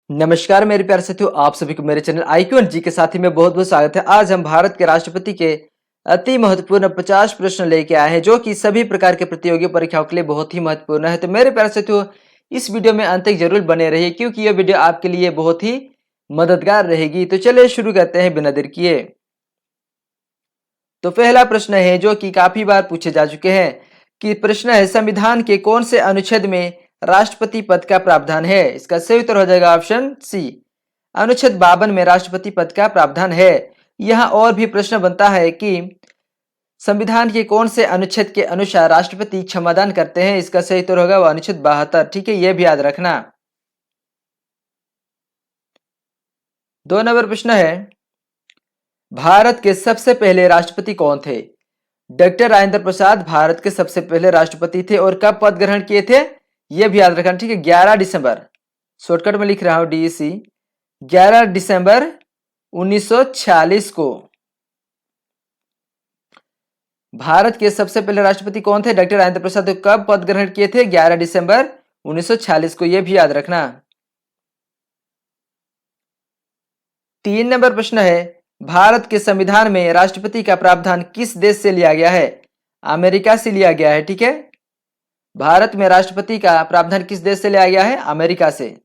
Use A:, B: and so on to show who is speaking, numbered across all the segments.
A: नमस्कार मेरे प्यारे साथियों, आप सभी को मेरे चैनल IQ एंड जी के साथ ही में बहुत बहुत स्वागत है। आज हम भारत के राष्ट्रपति के अति महत्वपूर्ण 50 प्रश्न लेके आए हैं, जो कि सभी प्रकार के प्रतियोगी परीक्षाओं के लिए बहुत ही महत्वपूर्ण है। तो मेरे प्यारे साथियों, इस वीडियो में अंत तक जरूर बने रहिए, क्योंकि यह वीडियो आपके लिए बहुत ही मददगार रहेगी। तो चलिए शुरू करते हैं बिना देर किए। तो पहला प्रश्न है, जो कि काफी बार पूछे जा चुके हैं, कि प्रश्न है संविधान के कौन से अनुच्छेद में राष्ट्रपति पद का प्रावधान है। इसका सही उत्तर हो जाएगा ऑप्शन सी, अनुच्छेद 52 में राष्ट्रपति पद का प्रावधान है। यहाँ और भी प्रश्न बनता है कि संविधान के कौन से अनुच्छेद के अनुसार राष्ट्रपति क्षमादान करते हैं। इसका सही उत्तर होगा वो अनुच्छेद 72। ठीक है, यह भी याद रखना। 2 नंबर प्रश्न है, भारत के सबसे पहले राष्ट्रपति कौन थे। डॉक्टर राजेंद्र प्रसाद भारत के सबसे पहले राष्ट्रपति थे और कब पद ग्रहण किए थे, यह भी याद रखना। ठीक है, 11 दिसंबर, शॉर्टकट में लिख रहा हूं DEC, 11 दिसंबर 1946 को। भारत के सबसे पहले राष्ट्रपति कौन थे, डॉक्टर राजेंद्र प्रसाद। कब पद ग्रहण किए थे, 11 दिसंबर 1946 को, यह भी याद रखना। 3 नंबर प्रश्न है, भारत के संविधान में राष्ट्रपति का प्रावधान किस देश से लिया गया है। अमेरिका से लिया गया है। ठीक है, भारत में राष्ट्रपति का प्रावधान किस देश से लिया गया है, अमेरिका से।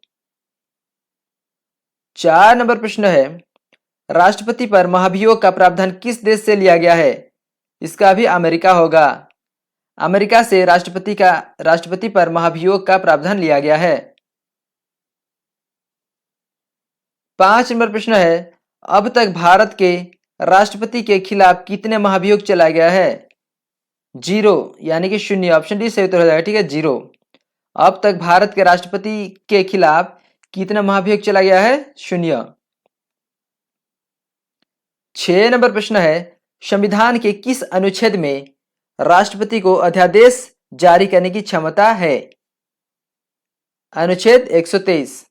A: 4 नंबर प्रश्न है, राष्ट्रपति पर महाभियोग का प्रावधान किस देश से लिया गया है। इसका भी अमेरिका होगा। अमेरिका से राष्ट्रपति पर महाभियोग का प्रावधान लिया गया है। 5 नंबर प्रश्न है, अब तक भारत के राष्ट्रपति के खिलाफ कितने महाभियोग चलाया गया है। 0 यानी कि 0, ऑप्शन डी सही उत्तर हो जाएगा। ठीक है, 0। अब तक भारत के राष्ट्रपति के खिलाफ कितना महाभियोग चला गया है, 0। 6 नंबर प्रश्न है, संविधान के किस अनुच्छेद में राष्ट्रपति को अध्यादेश जारी करने की क्षमता है। अनुच्छेद 123।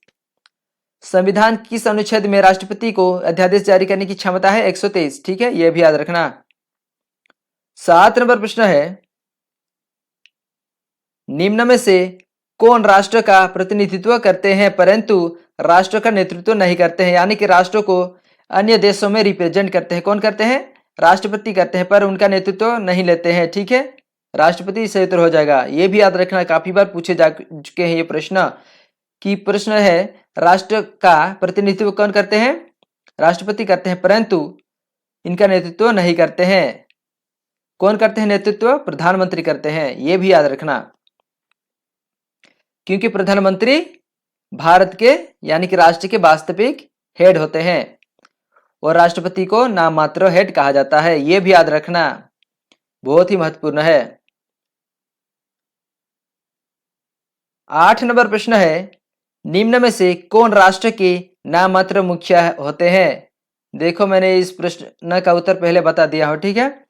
A: संविधान किस अनुच्छेद में राष्ट्रपति को अध्यादेश जारी करने की क्षमता है, 123। ठीक है, यह भी याद रखना। 7 नंबर प्रश्न है, निम्न में से कौन राष्ट्र का प्रतिनिधित्व करते हैं परंतु राष्ट्र का नेतृत्व नहीं करते हैं। यानी कि राष्ट्र को अन्य देशों में रिप्रेजेंट करते हैं। कौन करते हैं, राष्ट्रपति करते हैं, पर उनका नेतृत्व नहीं लेते हैं। ठीक है, राष्ट्रपति सही उत्तर हो जाएगा। यह भी याद रखना, काफी बार पूछे जा चुके हैं ये प्रश्न, कि प्रश्न है राष्ट्र का प्रतिनिधित्व कौन करते हैं, राष्ट्रपति करते हैं, परंतु इनका नेतृत्व नहीं करते हैं। कौन करते हैं नेतृत्व, प्रधानमंत्री करते हैं। यह भी याद रखना, क्योंकि प्रधानमंत्री भारत के यानी कि राष्ट्र के वास्तविक हेड होते हैं और राष्ट्रपति को नाम मात्र हेड कहा जाता है। यह भी याद रखना, बहुत ही महत्वपूर्ण है। 8 नंबर प्रश्न है, निम्न में से कौन राष्ट्र के नाम मात्र मुखिया होते हैं। देखो, मैंने इस प्रश्न का उत्तर पहले बता दिया हो। ठीक है,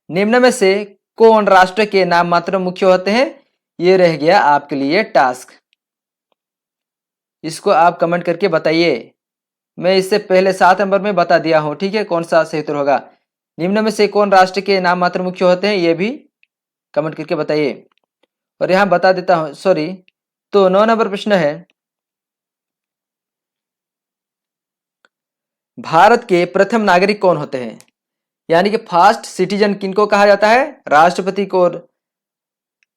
A: निम्न में से कौन राष्ट्र के नाम मात्र मुख्य होते हैं, ये रह गया आपके लिए टास्क। इसको आप कमेंट करके बताइए। मैं इससे पहले 7 नंबर में बता दिया हूं। ठीक है, कौन सा सही उत्तर होगा। निम्न में से कौन राष्ट्र के नाम मात्र मुख्य होते हैं, ये भी कमेंट करके बताइए। और यहां बता देता हूं, सॉरी। तो 9 नंबर प्रश्न है, भारत के प्रथम नागरिक कौन होते हैं। यानी कि फर्स्ट सिटीजन किनको कहा जाता है, राष्ट्रपति को। और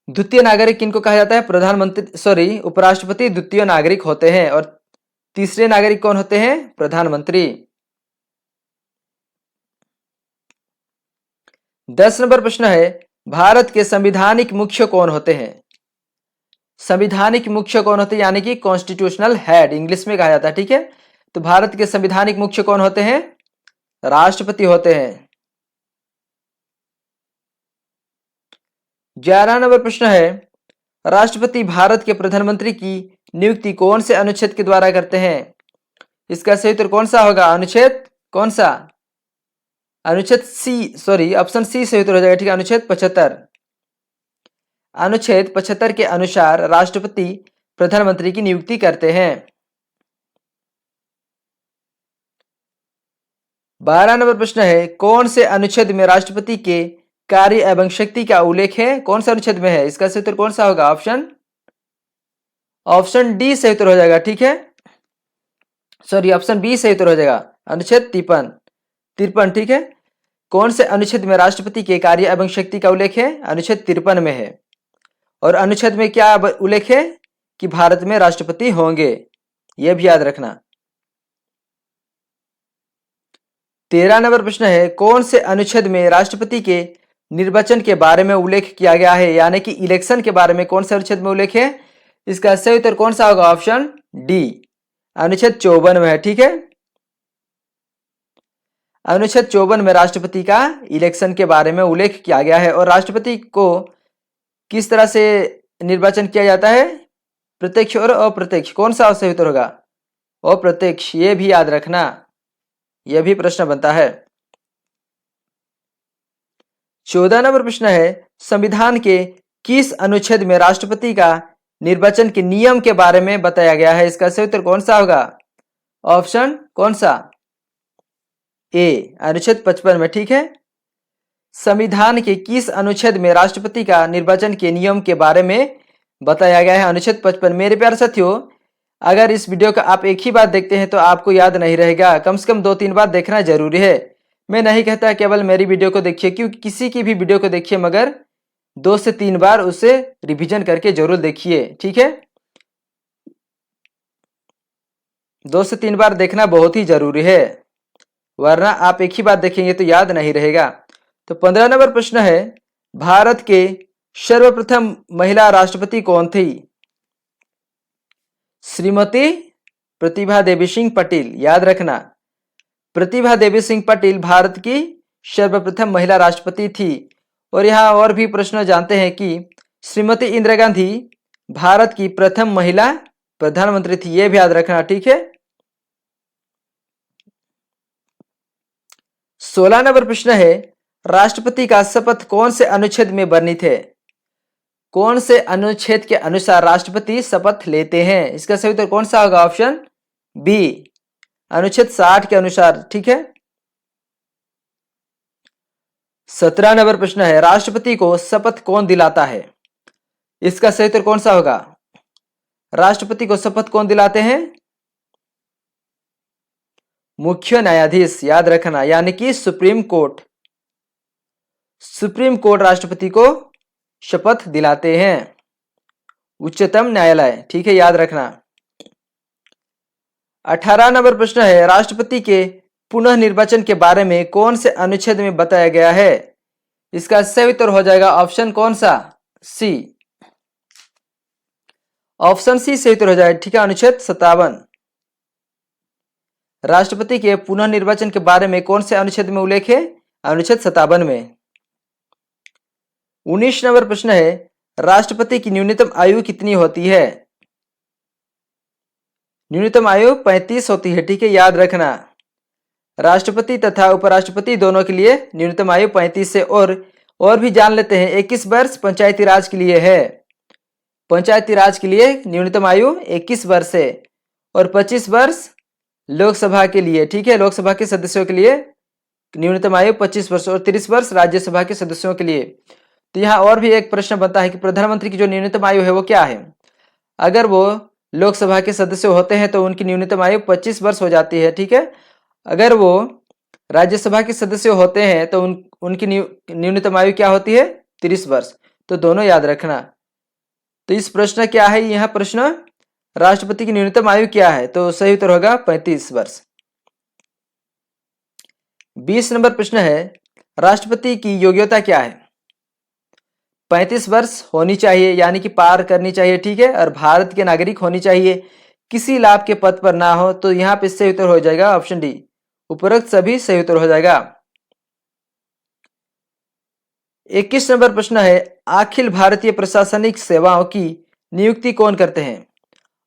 A: द्वितीय नागरिक किनको कहा जाता है, प्रधानमंत्री, उपराष्ट्रपति द्वितीय नागरिक होते हैं। और तीसरे नागरिक कौन होते हैं, प्रधानमंत्री। 10 नंबर प्रश्न है, भारत के संवैधानिक मुख्य कौन होते हैं। संवैधानिक मुख्य कौन होते हैं, यानी कि कॉन्स्टिट्यूशनल हेड इंग्लिश में कहा जाता है। ठीक है, तो भारत के संवैधानिक मुख्य कौन होते हैं, राष्ट्रपति होते हैं। 11 नंबर प्रश्न है, राष्ट्रपति भारत के प्रधानमंत्री की नियुक्ति कौन से अनुच्छेद के द्वारा करते हैं। इसका सही उत्तर कौन सा होगा, अनुच्छेद कौन सा, अनुच्छेद सी, सॉरी ऑप्शन सी सही उत्तर हो जाएगा। ठीक है, अनुच्छेद 75। अनुच्छेद 75 के अनुसार राष्ट्रपति प्रधानमंत्री की नियुक्ति करते हैं। 12 नंबर प्रश्न है, कौन से अनुच्छेद में राष्ट्रपति के कार्य एवं शक्ति का उल्लेख है। कौन सा अनुच्छेद में है, इसका सही उत्तर कौन सा होगा, ऑप्शन डी सही उत्तर हो जाएगा। ठीक है, सॉरी, ऑप्शन बी सही उत्तर हो जाएगा, अनुच्छेद 53। ठीक है, कौन से अनुच्छेद में राष्ट्रपति के कार्य एवं शक्ति का उल्लेख है? अनुच्छेद 53 में है। और अनुच्छेद में क्या उल्लेख है? कि भारत में राष्ट्रपति होंगे, यह भी याद रखना। 13 नंबर प्रश्न है, कौन से अनुच्छेद में राष्ट्रपति के निर्वाचन के बारे में उल्लेख किया गया है? यानी कि इलेक्शन के बारे में कौन से अनुच्छेद में उल्लेख है? इसका सही उत्तर कौन सा होगा? ऑप्शन डी, अनुच्छेद 54 में है। ठीक है, अनुच्छेद 54 में राष्ट्रपति का इलेक्शन के बारे में उल्लेख किया गया है। और राष्ट्रपति को किस तरह से निर्वाचन किया जाता है? प्रत्यक्ष और अप्रत्यक्ष। कौन सा सही उत्तर होगा? अप्रत्यक्ष, ये भी याद रखना, यह भी प्रश्न बनता है। 14 नंबर प्रश्न है, संविधान के किस अनुच्छेद में राष्ट्रपति का निर्वाचन के नियम के बारे में बताया गया है? इसका सही उत्तर कौन सा होगा? ऑप्शन कौन सा? ए, अनुच्छेद 55 में। ठीक है, संविधान के किस अनुच्छेद में राष्ट्रपति का निर्वाचन के नियम के बारे में बताया गया है? अनुच्छेद 55। मेरे प्यारे साथियों, अगर इस वीडियो का आप एक ही बार देखते हैं तो आपको याद नहीं रहेगा, कम से कम 2-3 बार देखना जरूरी है। मैं नहीं कहता केवल मेरी वीडियो को देखिए, क्योंकि किसी की भी वीडियो को देखिए, मगर 2 से 3 बार उसे रिवीजन करके जरूर देखिए। ठीक है, 2 से 3 बार देखना बहुत ही जरूरी है, वरना आप एक ही बार देखेंगे तो याद नहीं रहेगा। तो 15 नंबर प्रश्न है, भारत के सर्वप्रथम महिला राष्ट्रपति कौन थी? श्रीमती प्रतिभा देवी सिंह पटेल, याद रखना, प्रतिभा देवी सिंह पटेल भारत की सर्वप्रथम महिला राष्ट्रपति थी। और यहाँ और भी प्रश्न जानते हैं कि श्रीमती इंदिरा गांधी भारत की प्रथम महिला प्रधानमंत्री थी, यह भी याद रखना। ठीक है, 16 नंबर प्रश्न है, राष्ट्रपति का शपथ कौन से अनुच्छेद में वर्णित है? कौन से अनुच्छेद के अनुसार राष्ट्रपति शपथ लेते हैं? इसका सही उत्तर कौन सा होगा? ऑप्शन बी, अनुच्छेद 60 के अनुसार। ठीक है, 17 नंबर प्रश्न है, राष्ट्रपति को शपथ कौन दिलाता है? इसका सही उत्तर कौन सा होगा? राष्ट्रपति को शपथ कौन दिलाते हैं? मुख्य न्यायाधीश, याद रखना, यानी कि सुप्रीम कोर्ट। सुप्रीम कोर्ट राष्ट्रपति को शपथ दिलाते हैं, उच्चतम न्यायालय। ठीक है, याद रखना। 18 नंबर प्रश्न है, राष्ट्रपति के पुनः निर्वाचन के बारे में कौन से अनुच्छेद में बताया गया है? इसका सही उत्तर हो जाएगा ऑप्शन कौन सा? सी, ऑप्शन सी सही उत्तर हो जाएगा। ठीक है, अनुच्छेद 57। राष्ट्रपति के पुनः निर्वाचन के बारे में कौन से अनुच्छेद में उल्लेख है? अनुच्छेद 57 में। 19 नंबर प्रश्न है, राष्ट्रपति की न्यूनतम आयु कितनी होती है? न्यूनतम आयु 35 होती है। ठीक है, याद रखना, राष्ट्रपति तथा उपराष्ट्रपति दोनों के लिए न्यूनतम आयु 35 है। और भी जान लेते हैं, 21 वर्ष पंचायती राज के लिए है, पंचायती राज के लिए न्यूनतम आयु 21 वर्ष है, और 25 वर्ष लोकसभा के लिए। ठीक है, लोकसभा के सदस्यों के लिए न्यूनतम आयु 25 वर्ष, और 30 वर्ष राज्यसभा के सदस्यों के लिए। तो यहाँ और भी एक प्रश्न बनता है कि प्रधानमंत्री की जो न्यूनतम आयु है वो क्या है? अगर वो लोकसभा के सदस्य होते हैं तो उनकी न्यूनतम आयु 25 वर्ष हो जाती है। ठीक है, अगर वो राज्यसभा के सदस्य होते हैं तो उनकी न्यूनतम आयु क्या होती है? 30 वर्ष। तो दोनों याद रखना। तो इस प्रश्न क्या है? यह प्रश्न राष्ट्रपति की न्यूनतम आयु क्या है? तो सही उत्तर होगा 35 वर्ष। 20 नंबर प्रश्न है, राष्ट्रपति की योग्यता क्या है? 35 वर्ष होनी चाहिए, यानी कि पार करनी चाहिए। ठीक है, और भारत के नागरिक होनी चाहिए, किसी लाभ के पद पर ना हो। तो यहाँ पे सही उत्तर हो जाएगा ऑप्शन डी, उपरोक्त सभी सही उत्तर हो जाएगा। 21 नंबर प्रश्न है, अखिल भारतीय प्रशासनिक सेवाओं की नियुक्ति कौन करते हैं?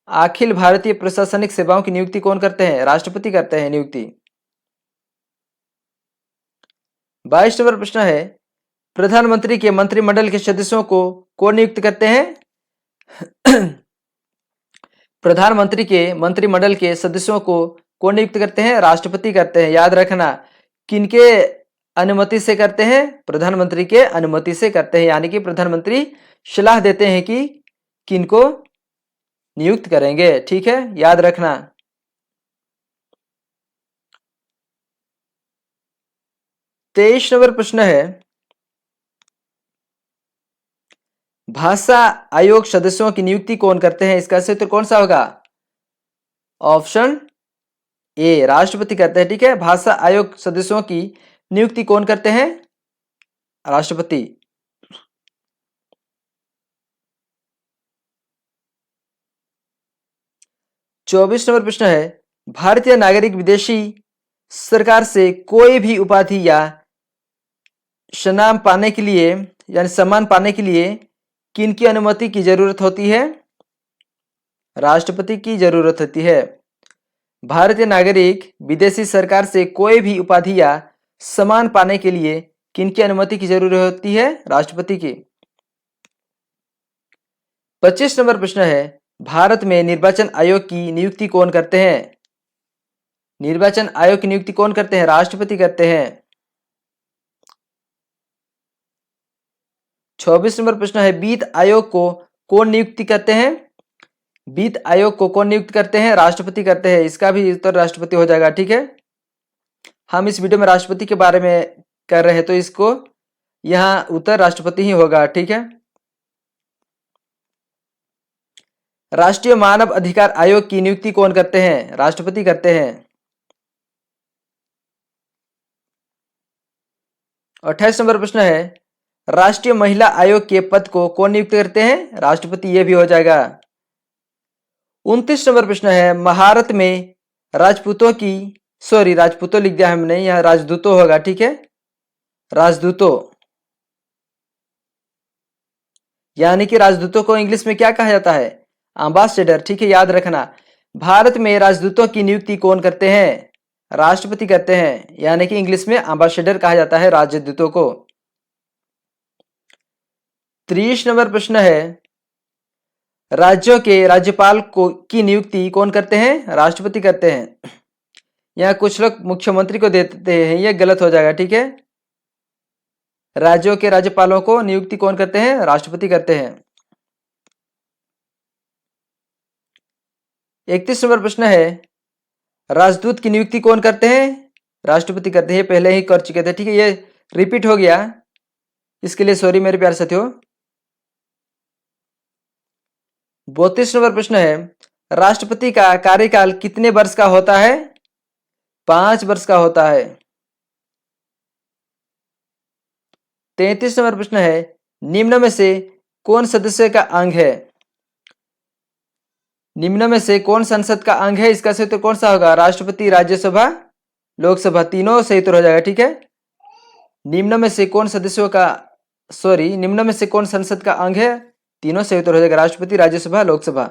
A: अखिल भारतीय प्रशासनिक सेवाओं की नियुक्ति कौन करते हैं? राष्ट्रपति करते हैं नियुक्ति। 22 नंबर प्रश्न है, प्रधानमंत्री के मंत्रिमंडल के सदस्यों को कौन नियुक्त करते हैं? प्रधानमंत्री के मंत्रिमंडल के सदस्यों को कौन नियुक्त करते हैं? राष्ट्रपति करते हैं। याद रखना, किनके अनुमति से करते हैं? प्रधानमंत्री के अनुमति से करते हैं, यानी कि प्रधानमंत्री सलाह देते हैं कि किनको नियुक्त करेंगे। ठीक है, याद रखना। 23 नंबर प्रश्न है, भाषा आयोग सदस्यों की नियुक्ति कौन करते हैं? इसका सही उत्तर कौन सा होगा? ऑप्शन ए, राष्ट्रपति करते हैं। ठीक है, भाषा आयोग सदस्यों की नियुक्ति कौन करते हैं? राष्ट्रपति। 24 नंबर प्रश्न है, भारतीय नागरिक विदेशी सरकार से कोई भी उपाधि या सम्मान पाने के लिए किनकी अनुमति की जरूरत होती है? राष्ट्रपति की जरूरत होती है। भारतीय नागरिक विदेशी सरकार से कोई भी उपाधि या सम्मान पाने के लिए किनकी अनुमति की जरूरत होती है? राष्ट्रपति की। 25 नंबर प्रश्न है, भारत में निर्वाचन आयोग की नियुक्ति कौन करते हैं? निर्वाचन आयोग की नियुक्ति कौन करते हैं? राष्ट्रपति करते हैं। 24 नंबर प्रश्न है, वित्त आयोग को कौन नियुक्ति करते हैं? वित्त आयोग को कौन नियुक्त करते हैं? राष्ट्रपति करते हैं। इसका भी उत्तर राष्ट्रपति हो जाएगा। ठीक है, हम इस वीडियो में राष्ट्रपति के बारे में कर रहे हैं तो इसको यहाँ उत्तर राष्ट्रपति ही होगा। ठीक है, राष्ट्रीय मानव अधिकार आयोग की नियुक्ति कौन करते हैं? राष्ट्रपति करते हैं। 28 नंबर प्रश्न है, राष्ट्रीय महिला आयोग के पद को कौन नियुक्त करते हैं? राष्ट्रपति, ये भी हो जाएगा। 29 नंबर प्रश्न है, महाभारत में राजपूतों लिख दिया हमने, यहाँ राजदूतों होगा। ठीक है, राजदूतों, यानी कि राजदूतों को इंग्लिश में क्या कहा जाता है? एम्बेसडर। ठीक है, याद रखना। भारत में राजदूतों की नियुक्ति कौन करते हैं? राष्ट्रपति करते हैं, यानी कि इंग्लिश में एम्बेसडर कहा जाता है राजदूतों को। 30 नंबर प्रश्न है, राज्यों के राज्यपाल की नियुक्ति कौन करते हैं? राष्ट्रपति करते हैं। यहाँ कुछ लोग मुख्यमंत्री को देते हैं, ये गलत हो जाएगा। ठीक है, राज्यों के राज्यपालों को नियुक्ति कौन करते हैं? राष्ट्रपति करते हैं। 31 नंबर प्रश्न है, राजदूत की नियुक्ति कौन करते हैं? राष्ट्रपति करते हैं, पहले ही कर चुके थे। ठीक है, ये रिपीट हो गया, इसके लिए सॉरी मेरे प्यारे साथियों। 32 नंबर प्रश्न है, राष्ट्रपति का कार्यकाल कितने वर्ष का होता है? 5 वर्ष का होता है। 33 नंबर प्रश्न है, निम्न में से कौन सदस्य का अंग है? निम्न में से कौन संसद का अंग है? इसका सही उत्तर कौन सा होगा? राष्ट्रपति, राज्यसभा, लोकसभा, तीनों सही उत्तर हो जाएगा। ठीक है, निम्न में से कौन निम्न में से कौन संसद का अंग है? तीनों सही उत्तर हो जाएगा, राष्ट्रपति, राज्यसभा, लोकसभा।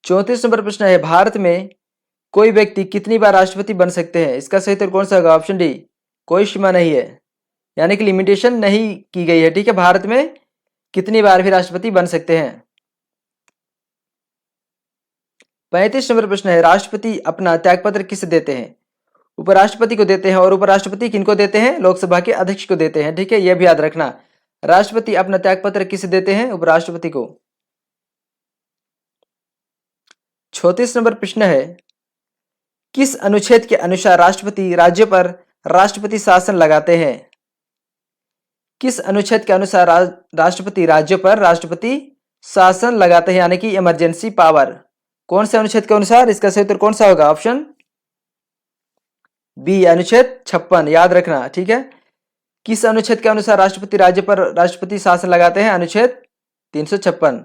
A: 34 नंबर प्रश्न है, भारत में कोई व्यक्ति कितनी बार राष्ट्रपति बन सकते हैं? इसका सही उत्तर कौन सा होगा? ऑप्शन डी, कोई सीमा नहीं है, यानी कि लिमिटेशन नहीं की गई है। ठीक है, भारत में कितनी बार भी राष्ट्रपति बन सकते हैं। 35 नंबर प्रश्न है, राष्ट्रपति अपना त्यागपत्र किसे देते हैं? उपराष्ट्रपति को देते हैं, और उपराष्ट्रपति किनको देते हैं? लोकसभा के अध्यक्ष को देते हैं। ठीक है, यह भी याद रखना, राष्ट्रपति अपना त्यागपत्र किसे देते हैं? उपराष्ट्रपति को। 34 नंबर प्रश्न है, किस अनुच्छेद के अनुसार राष्ट्रपति राज्य पर राष्ट्रपति शासन लगाते हैं? किस अनुच्छेद के अनुसार राष्ट्रपति राज्य पर राष्ट्रपति शासन लगाते हैं, यानी कि इमरजेंसी पावर? कौन से अनुच्छेद के अनुसार? इसका सही उत्तर कौन सा होगा? ऑप्शन बी, अनुच्छेद 56, याद रखना। ठीक है, किस अनुच्छेद के अनुसार राष्ट्रपति राज्य पर राष्ट्रपति शासन लगाते हैं? अनुच्छेद 356।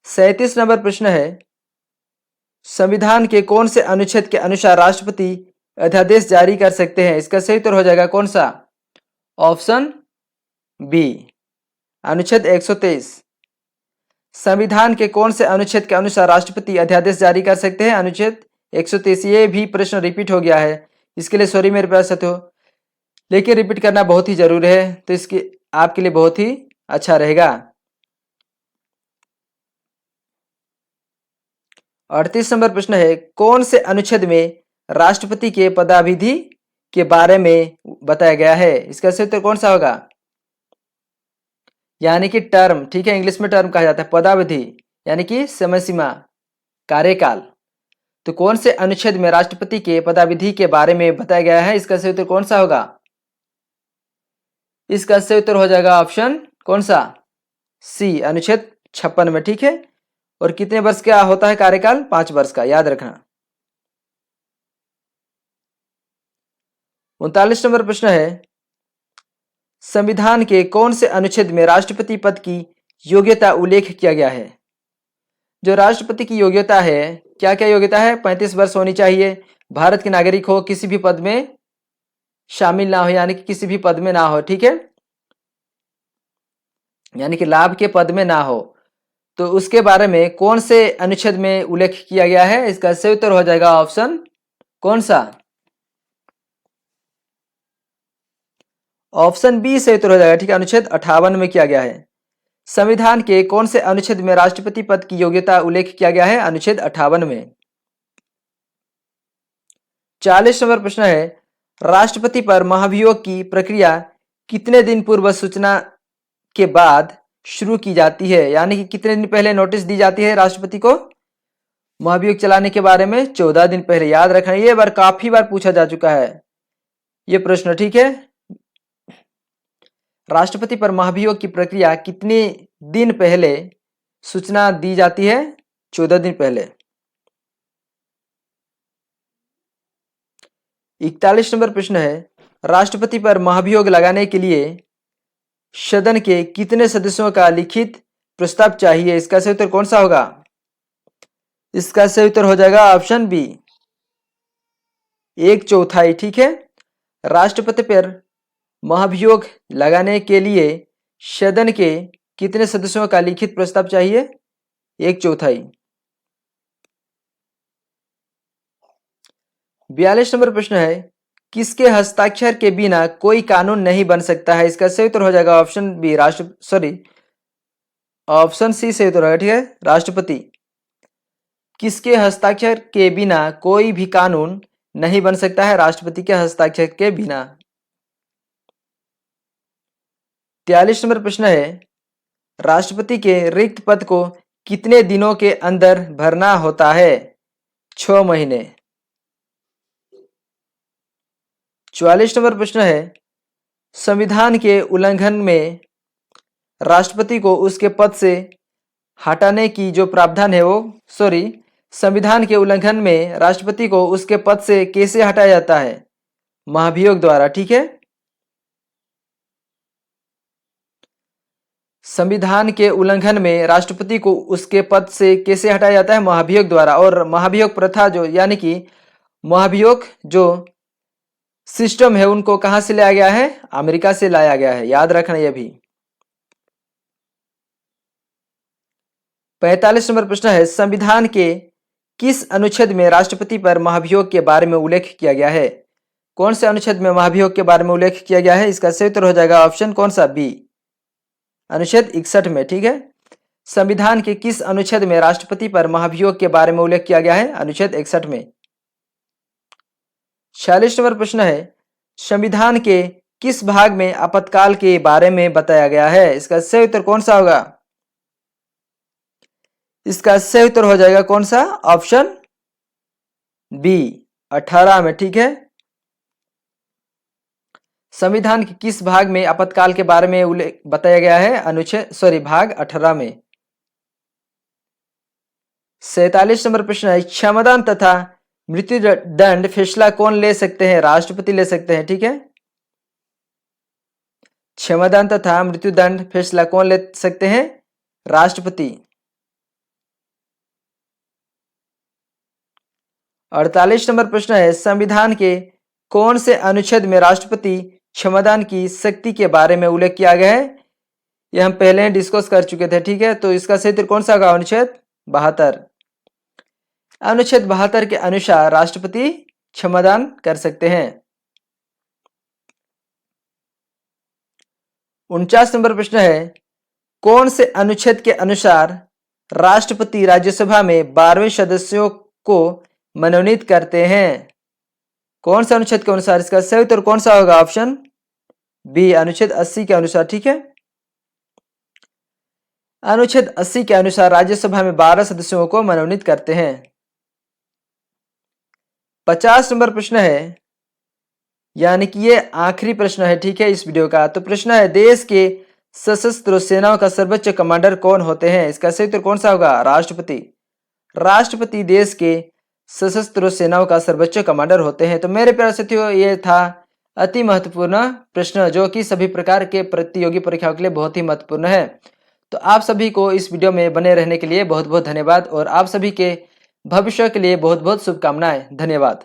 A: 37 नंबर प्रश्न है, संविधान के कौन से अनुच्छेद के अनुसार राष्ट्रपति अध्यादेश जारी कर सकते हैं? इसका सही उत्तर हो जाएगा कौन सा? ऑप्शन बी, अनुच्छेद 123। संविधान के कौन से अनुच्छेद के अनुसार राष्ट्रपति अध्यादेश जारी कर सकते हैं? अनुच्छेद 123। ये भी प्रश्न रिपीट हो गया है, इसके लिए सॉरी मेरे प्यारे साथियों, लेकिन रिपीट करना बहुत ही जरूरी है, तो इसके आपके लिए बहुत ही अच्छा रहेगा। 38 नंबर प्रश्न है, कौन से अनुच्छेद में राष्ट्रपति के पदावधि के बारे में बताया गया है? इसका सही उत्तर कौन सा होगा? यानी कि टर्म। ठीक है, इंग्लिश में टर्म कहा जाता है, पदावधि यानी कि समय सीमा, कार्यकाल। तो कौन से अनुच्छेद में राष्ट्रपति के पदाविधि के बारे में बताया गया है? इसका सही उत्तर कौन सा होगा? इसका सही उत्तर हो जाएगा ऑप्शन कौन सा? सी, अनुच्छेद 56 में। ठीक है, और कितने वर्ष का होता है कार्यकाल? 5 वर्ष का, याद रखना। 39 नंबर प्रश्न है, संविधान के कौन से अनुच्छेद में राष्ट्रपति पद की योग्यता उल्लेख किया गया है? जो राष्ट्रपति की योग्यता है, क्या क्या योग्यता है? 35 वर्ष होनी चाहिए, भारत के नागरिक हो, किसी भी पद में शामिल ना हो, यानी कि किसी भी पद में ना हो। ठीक है, यानी कि लाभ के पद में ना हो। तो उसके बारे में कौन से अनुच्छेद में उल्लेख किया गया है? इसका सही उत्तर हो जाएगा ऑप्शन कौन सा? ऑप्शन बी सही उत्तर हो जाएगा। ठीक है, अनुच्छेद 58 में किया गया है। संविधान के कौन से अनुच्छेद में राष्ट्रपति पद की योग्यता उल्लेख किया गया है? अनुच्छेद 58 में। 40 नंबर प्रश्न है, राष्ट्रपति पर महाभियोग की प्रक्रिया कितने दिन पूर्व सूचना के बाद शुरू की जाती है? यानी कि कितने दिन पहले नोटिस दी जाती है राष्ट्रपति को महाभियोग चलाने के बारे में? 14 दिन पहले। याद रखना, ये बार काफी बार पूछा जा चुका है ये प्रश्न। ठीक है, राष्ट्रपति पर महाभियोग की प्रक्रिया कितने दिन पहले सूचना दी जाती है? 14 दिन पहले। 41 नंबर प्रश्न है, राष्ट्रपति पर महाभियोग लगाने के लिए सदन के कितने सदस्यों का लिखित प्रस्ताव चाहिए? इसका सही उत्तर कौन सा होगा? इसका सही उत्तर हो जाएगा ऑप्शन बी, 1/4। ठीक है, राष्ट्रपति पर महाभियोग लगाने के लिए सदन के कितने सदस्यों का लिखित प्रस्ताव चाहिए? 1/4। 42 नंबर प्रश्न है, किसके हस्ताक्षर के बिना कोई कानून नहीं बन सकता है? इसका सही उत्तर हो जाएगा ऑप्शन बी, ऑप्शन सी सही उत्तर होगा। ठीक है, राष्ट्रपति। किसके हस्ताक्षर के बिना कोई भी कानून नहीं बन सकता है? राष्ट्रपति के हस्ताक्षर के बिना। 43 नंबर प्रश्न है, राष्ट्रपति के रिक्त पद को कितने दिनों के अंदर भरना होता है? 6 महीने। 44 नंबर प्रश्न है, संविधान के उल्लंघन में राष्ट्रपति को उसके पद से हटाने की जो प्रावधान है वो संविधान के उल्लंघन में राष्ट्रपति को उसके पद से कैसे हटाया जाता है? महाभियोग द्वारा। ठीक है, संविधान के उल्लंघन में राष्ट्रपति को उसके पद से कैसे हटाया जाता है? महाभियोग द्वारा। और महाभियोग प्रथा जो, यानी कि महाभियोग जो सिस्टम है, उनको कहां से लाया गया है? अमेरिका से लाया गया है, याद रखना यह भी। 45 नंबर प्रश्न है, संविधान के किस अनुच्छेद में राष्ट्रपति पर महाभियोग के बारे में उल्लेख किया गया है? कौन से अनुच्छेद में महाभियोग के बारे में उल्लेख किया गया है? इसका सही उत्तर हो जाएगा ऑप्शन कौन सा? बी, अनुच्छेद 61 में। ठीक है, संविधान के किस अनुच्छेद में राष्ट्रपति पर महाभियोग के बारे में उल्लेख किया गया है? अनुच्छेद 61 में। 46 नंबर प्रश्न है, संविधान के किस भाग में आपातकाल के बारे में बताया गया है? इसका सही उत्तर कौन सा होगा? इसका सही उत्तर हो जाएगा कौन सा? ऑप्शन बी, 18 में। ठीक है, संविधान के किस भाग में आपातकाल के बारे में उल्लेख बताया गया है? भाग 18 में। 47 नंबर प्रश्न है, क्षमादान तथा मृत्यु दंड फैसला कौन ले सकते हैं? राष्ट्रपति ले सकते हैं। ठीक है, क्षमादान तथा मृत्यु दंड फैसला कौन ले सकते हैं? राष्ट्रपति। 48 नंबर प्रश्न है, संविधान के कौन से अनुच्छेद में राष्ट्रपति क्षमादान की शक्ति के बारे में उल्लेख किया गया है? यह हम पहले ही डिस्कस कर चुके थे। ठीक है, तो इसका सही उत्तर कौन सा होगा? अनुच्छेद 72। अनुच्छेद 72 के अनुसार राष्ट्रपति क्षमादान कर सकते हैं। 49 नंबर प्रश्न है, कौन से अनुच्छेद के अनुसार राष्ट्रपति राज्यसभा में 12वें सदस्यों को मनोनीत करते हैं? कौन से अनुच्छेद के अनुसार? इसका सही उत्तर कौन सा होगा? ऑप्शन बी, अनुच्छेद 80 के अनुसार। ठीक है, अनुच्छेद 80 के अनुसार राज्यसभा में 12 सदस्यों को मनोनीत करते हैं। 50 नंबर प्रश्न है, यानी कि ये आखिरी प्रश्न है, ठीक है, इस वीडियो का। तो प्रश्न है, देश के सशस्त्र सेनाओं का सर्वोच्च कमांडर कौन होते हैं? इसका सही उत्तर कौन सा होगा? राष्ट्रपति। राष्ट्रपति देश के सशस्त्र सेनाओं का सर्वोच्च कमांडर होते हैं। तो मेरे प्यारे साथियों, ये था अति महत्वपूर्ण प्रश्न, जो कि सभी प्रकार के प्रतियोगी परीक्षाओं के लिए बहुत ही महत्वपूर्ण है। तो आप सभी को इस वीडियो में बने रहने के लिए बहुत बहुत धन्यवाद, और आप सभी के भविष्य के लिए बहुत बहुत शुभकामनाएं। धन्यवाद।